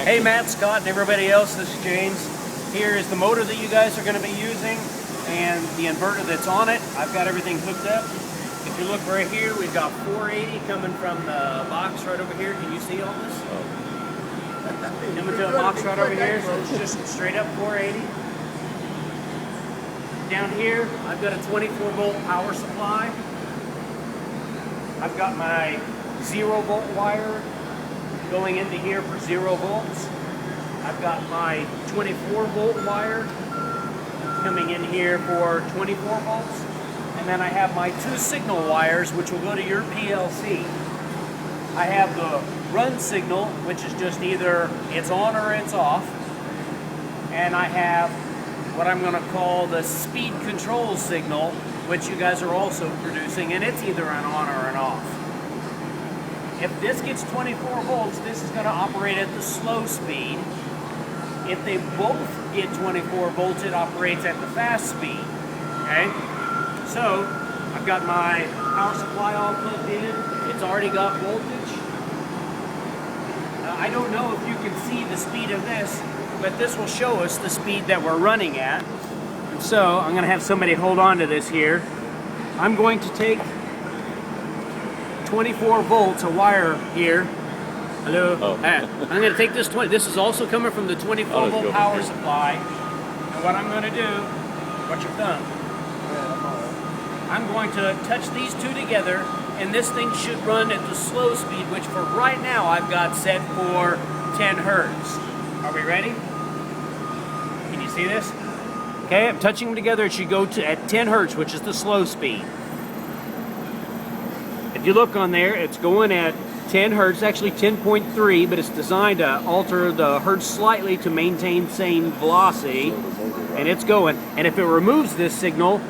Hey Matt, Scott, and everybody else, this is James. Here is the motor that you guys are going to be using and the inverter that's on it. I've got everything hooked up. If you look right here, we've got 480 coming from the box right over here. Can you see all this? Coming to a box right over here, so it's just straight up 480. Down here, I've got a 24 volt power supply. I've got my 0 volt wire going into here for 0 volts. I've got my 24 volt wire coming in here for 24 volts. And then I have my 2 signal wires, which will go to your PLC. I have the run signal, which is just either it's on or it's off. And I have what I'm going to call the speed control signal, which you guys are also producing, and it's either an on or an off. If this gets 24 volts, this is going to operate at the slow speed. If they both get 24 volts, it operates at the fast speed. Okay? So, I've got my power supply all plugged in. It's already got voltage. I don't know if you can see the speed of this, but this will show us the speed that we're running at. And so, I'm going to have somebody hold on to this here. I'm going to take 24 volts, a wire here. Hello. Oh. I'm going to take this 20. This is also coming from the 24 volt power supply. And what I'm going to do, watch your thumb. I'm going to touch these two together, and this thing should run at the slow speed, which for right now I've got set for 10 hertz. Are we ready? Can you see this? Okay, I'm touching them together. It should go to at 10 hertz, which is the slow speed. If you look on there, it's going at 10 hertz, actually 10.3, but it's designed to alter the hertz slightly to maintain same velocity, and it's going. And if it removes this signal,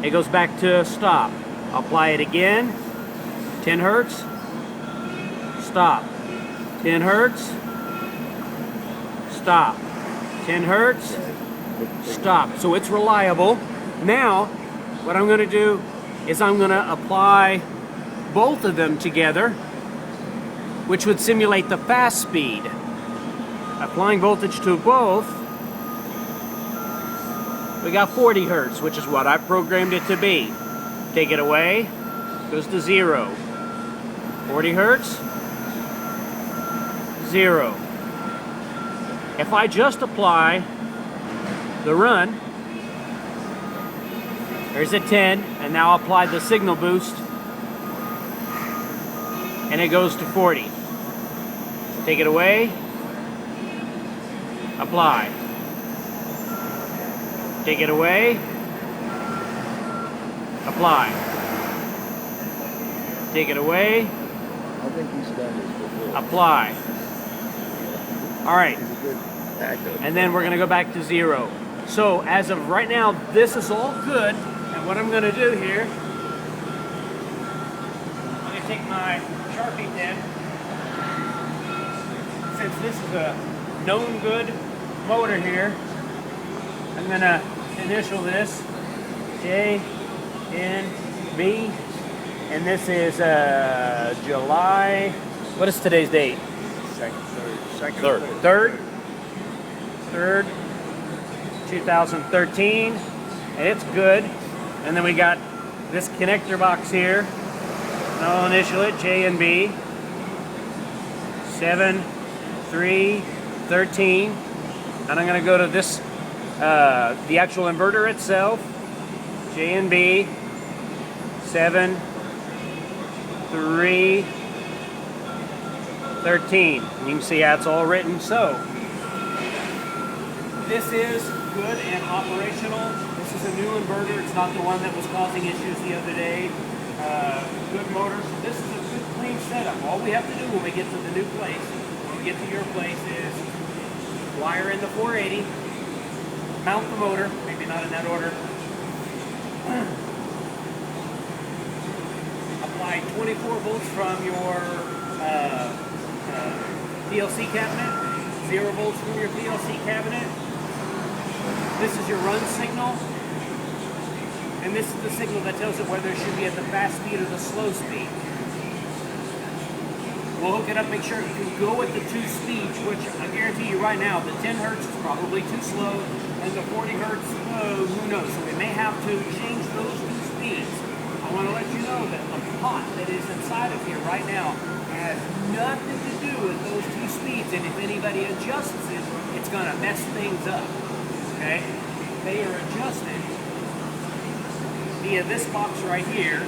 it goes back to stop. I'll apply it again. 10 hertz. Stop. 10 hertz. Stop. 10 hertz. Stop. So it's reliable. Now, what I'm going to do is I'm going to apply both of them together, which would simulate the fast speed. Applying voltage to both, we got 40 hertz, which is what I programmed it to be. Take it away, goes to 0. 40 hertz, 0. If I just apply the run, there's a 10, and now apply the signal boost, and it goes to 40. Take it away, apply. Take it away, apply. Take it away, I think he's done this before. apply. All right, He's a good actor. and then we're going to go back to 0. So as of right now, this is all good, and what I'm going to do here, I'm going to take my Sharpie pen. Since this is a known good motor here, I'm going to initial this JNB, and this is July, what is today's date? Third, 2013, and it's good. And then we got this connector box here, and I'll initial it JNB 7313, and I'm going to go to this, the actual inverter itself, JNB 7313. You can see how it's all written. So this is good and operational. This is a new inverter. It's not the one that was causing issues the other day. Good motor. So this is a good clean setup. All we have to do when we get to the new place, when we get to your place, is wire in the 480, mount the motor, maybe not in that order, apply 24 volts from your PLC cabinet, 0 volts from your PLC cabinet. This is your run signal, and this is the signal that tells it whether it should be at the fast speed or the slow speed. We'll hook it up, make sure you can go with the 2 speeds, which I guarantee you right now, the 10 hertz is probably too slow, and the 40 hertz, who knows? So we may have to change those 2 speeds. I want to let you know that the pot that is inside of here right now has nothing to do with those 2 speeds, and if anybody adjusts it, it's going to mess things up, okay? They are adjusted via this box right here.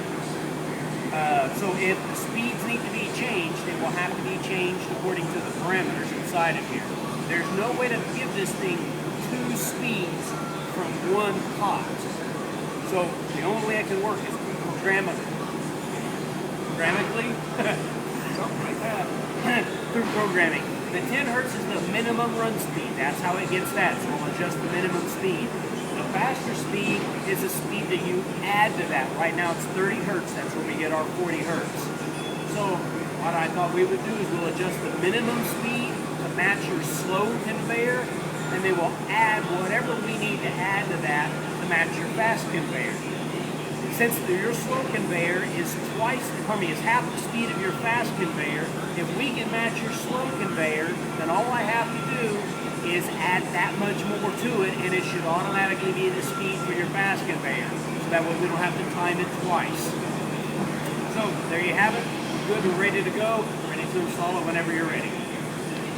So if the speeds need to be changed, they will have to be changed according to the parameters inside of here. There's no way to give this thing 2 speeds from 1 pot. So the only way it can work is programmatically, something like that, through programming. The 10 hertz is the minimum run speed. That's how it gets that. So we'll adjust the minimum speed. The faster speed is a speed that you add to that. Right now it's 30 hertz. That's where we get our 40 hertz. So what I thought we would do is we'll adjust the minimum speed to match your slow conveyor, and then we'll add whatever we need to add to that to match your fast conveyor. Since your slow conveyor is half the speed of your fast conveyor, if we can match your slow conveyor, then all I have to do is add that much more to it, and it should automatically be the speed for your fast conveyor. So that way we don't have to time it twice. So there you have it. Good, we're ready to go. Ready to install it whenever you're ready.